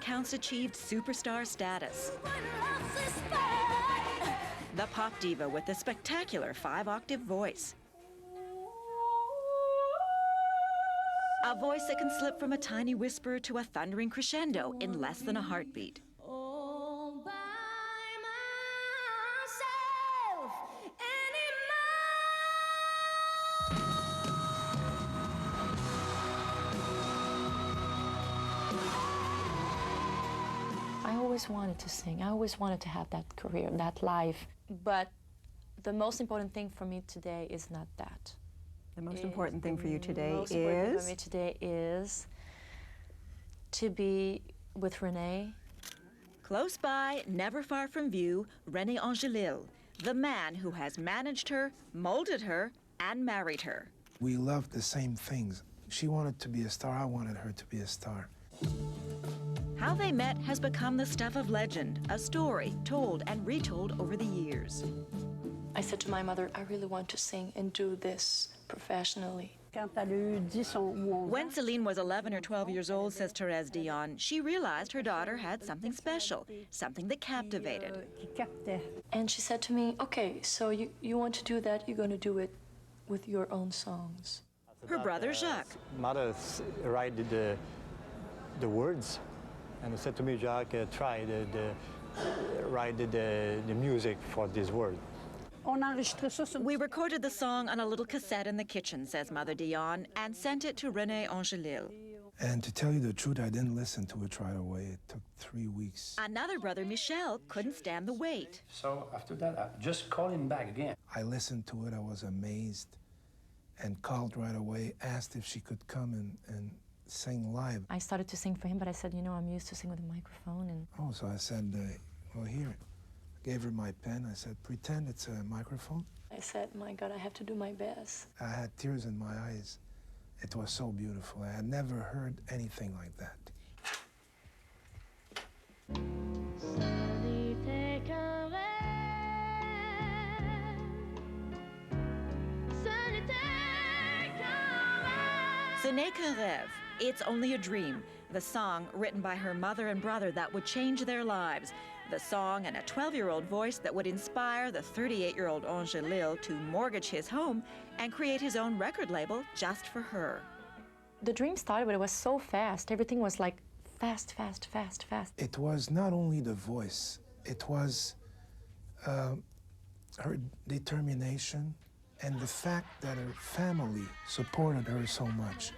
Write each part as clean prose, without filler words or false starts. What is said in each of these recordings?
accounts achieved superstar status. The pop diva with the spectacular 5-octave voice. A voice that can slip from a tiny whisper to a thundering crescendo in less than a heartbeat. I always wanted to sing. I always wanted to have that career, that life. But the most important thing for me today is not that. The most important thing for you today is? The most important thing for me today is to be with Rene. Close by, never far from view, Rene Angelil, the man who has managed her, molded her, and married her. We loved the same things. She wanted to be a star, I wanted her to be a star. How they met has become the stuff of legend, a story told and retold over the years. I said to my mother, I really want to sing and do this professionally. When Celine was 11 or 12 years old, says Celine Dion, she realized her daughter had something special, something that captivated. And she said to me, okay, so you want to do that, you're going to do it with your own songs. Her brother Jacques. Mother write the words, and said to me, Jacques, try write the music for this word. We recorded the song on a little cassette in the kitchen, says Mother Dion, and sent it to Rene Angelil. And to tell you the truth, I didn't listen to it right away. It took 3 weeks. Another brother, Michel, couldn't stand the wait. So after that, I just called him back again. I listened to it, I was amazed, and called right away, asked if she could come and sing live. I started to sing for him, but I said, you know, I'm used to sing with a microphone. And oh, so I said, well, here. Gave her my pen. I said, pretend it's a microphone. I said, my God, I have to do my best. I had tears in my eyes. It was so beautiful. I had never heard anything like that. Ce n'est qu'un rêve. It's only a dream. The song written by her mother and brother that would change their lives. The song and a 12-year-old voice that would inspire the 38-year-old Angelil to mortgage his home and create his own record label just for her. The dream started, but it was so fast. Everything was like fast, fast, fast, fast. It was not only the voice, it was her determination and the fact that her family supported her so much.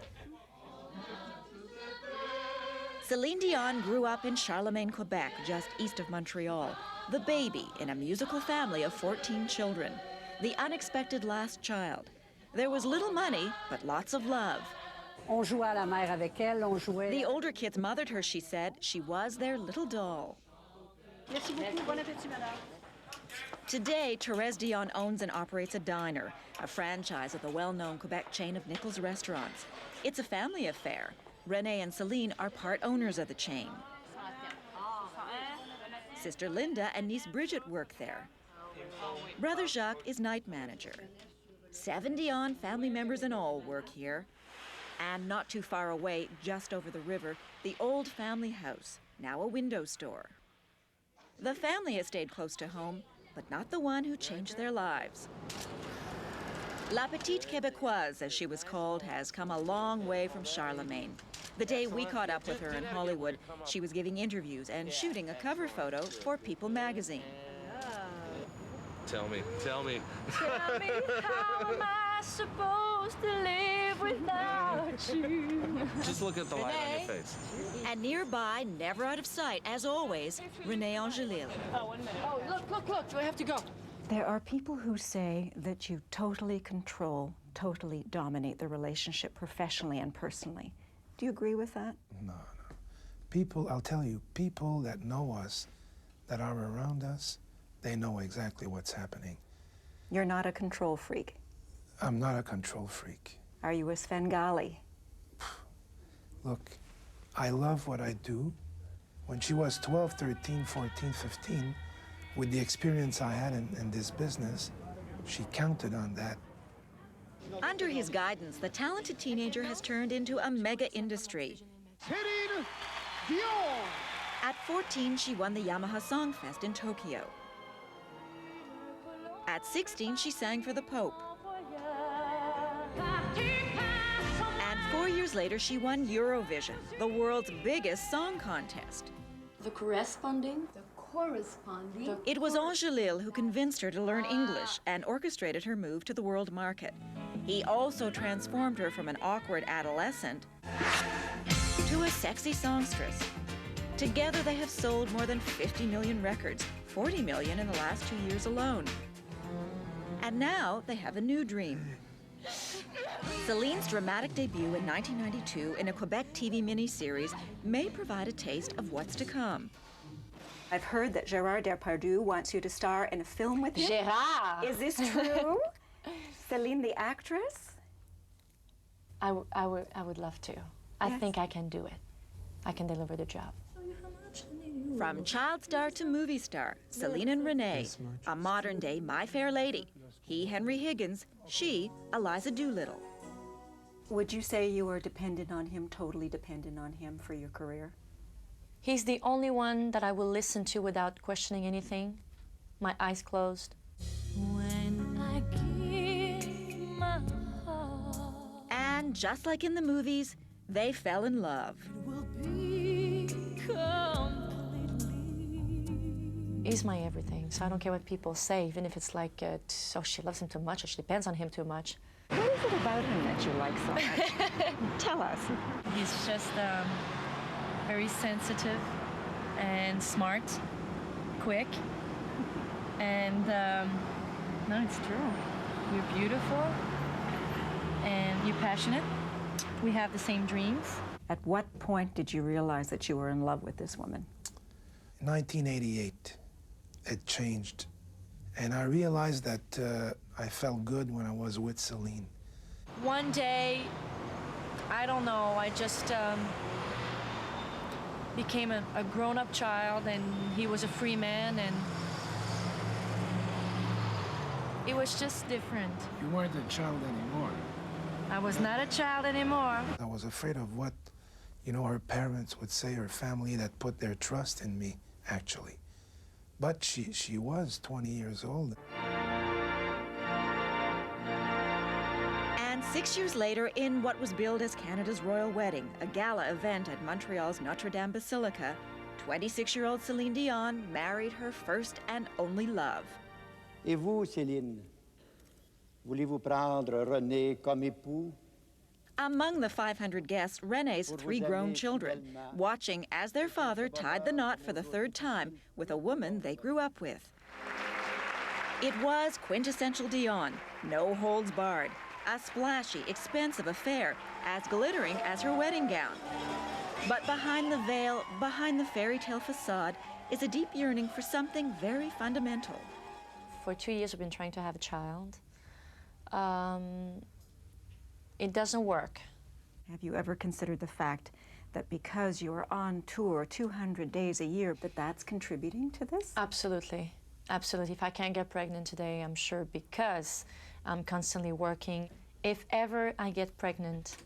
Celine Dion grew up in Charlemagne, Quebec, just east of Montreal. The baby in a musical family of 14 children. The unexpected last child. There was little money, but lots of love. The older kids mothered her, she said. She was their little doll. Today, Celine Dion owns and operates a diner, a franchise of the well-known Quebec chain of Nichols restaurants. It's a family affair. Rene and Celine are part owners of the chain. Sister Linda and niece Bridget work there. Brother Jacques is night manager. 7 Dion family members and all work here. And not too far away, just over the river, the old family house, now a window store. The family has stayed close to home, but not the one who changed their lives. La Petite Québécoise, as she was called, has come a long way from Charlemagne. The day we caught up with her in Hollywood, she was giving interviews and shooting a cover photo for People magazine. Tell me. Tell me how am I supposed to live without you? Just look at the light on your face. And nearby, never out of sight, as always, Rene Angelil. Oh, 1 minute. Oh, look, do I have to go? There are people who say that you totally control, totally dominate the relationship professionally and personally. Do you agree with that? No. People, I'll tell you, people that know us, that are around us, they know exactly what's happening. You're not a control freak. I'm not a control freak. Are you a Svengali? Look, I love what I do. When she was 12, 13, 14, 15, with the experience I had in this business, she counted on that. Under his guidance, the talented teenager has turned into a mega industry. Celine Dion! At 14, she won the Yamaha Song Fest in Tokyo. At 16, she sang for the Pope. And 4 years later, she won Eurovision, the world's biggest song contest. The corresponding? It was Angelil who convinced her to learn English and orchestrated her move to the world market. He also transformed her from an awkward adolescent to a sexy songstress. Together, they have sold more than 50 million records, 40 million in the last 2 years alone. And now they have a new dream. Celine's dramatic debut in 1992 in a Quebec TV miniseries may provide a taste of what's to come. I've heard that Gérard Depardieu wants you to star in a film with him. Gérard! Is this true? Celine, the actress? I would love to. I Yes. think I can do it. I can deliver the job. From child star to movie star, Celine and Rene, a modern-day My Fair Lady. He, Henry Higgins, she, Eliza Doolittle. Would you say you are dependent on him, totally dependent on him for your career? He's the only one that I will listen to without questioning anything, my eyes closed. When I give my heart, And just like in the movies, they fell in love. it will be completely. He's my everything, so I don't care what people say, even if it's like, oh, she loves him too much, or she depends on him too much. What is it about him that you like so much? Tell us. He's just very sensitive and smart, quick, and no, it's true. You're beautiful and you're passionate. We have the same dreams. At what point did you realize that you were in love with this woman? 1988, it changed. And I realized that I felt good when I was with Celine. One day, I don't know, I just became a grown-up child, and he was a free man, and it was just different. You weren't a child anymore. I was not a child anymore. I was afraid of what, her parents would say, her family that put their trust in me, actually. But she was 20 years old. And 6 years later, in what was billed as Canada's royal wedding, a gala event at Montreal's Notre Dame Basilica, 26-year-old Celine Dion married her first and only love. Et vous, Céline, voulez-vous prendre René comme époux? Among the 500 guests, Rene's 3 grown children, watching as their father tied the knot for the 3rd time with a woman they grew up with. It was quintessential Dion, no holds barred, a splashy, expensive affair, as glittering as her wedding gown. But behind the veil, behind the fairy tale facade, is a deep yearning for something very fundamental. For 2 years, I've been trying to have a child. It doesn't work. Have you ever considered the fact that because you are on tour 200 days a year, that's contributing to this? Absolutely. Absolutely. If I can't get pregnant today, I'm sure because I'm constantly working. If ever I get pregnant,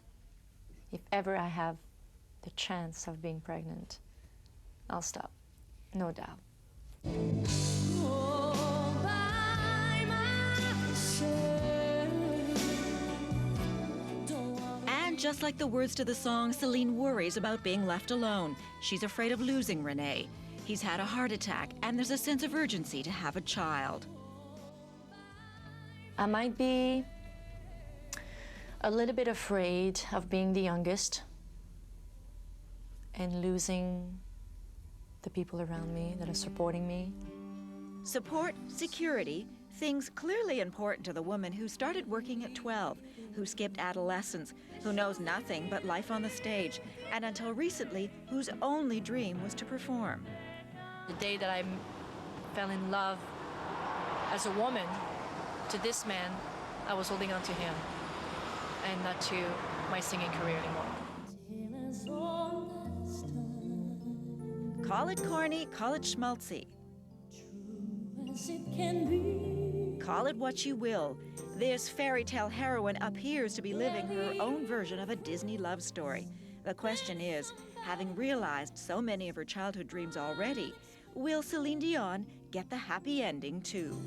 if ever I have the chance of being pregnant, I'll stop. No doubt. All by myself. And just like the words to the song, Celine worries about being left alone. She's afraid of losing Rene. He's had a heart attack, and there's a sense of urgency to have a child. I might be a little bit afraid of being the youngest and losing the people around me that are supporting me. Support, security, things clearly important to the woman who started working at 12, who skipped adolescence, who knows nothing but life on the stage, and until recently, whose only dream was to perform. The day that I fell in love as a woman to this man, I was holding on to him and not to my singing career anymore. Call it corny, call it schmaltzy. As it can be. Call it what you will. This fairy tale heroine appears to be living her own version of a Disney love story. The question is, having realized so many of her childhood dreams already, will Celine Dion get the happy ending too?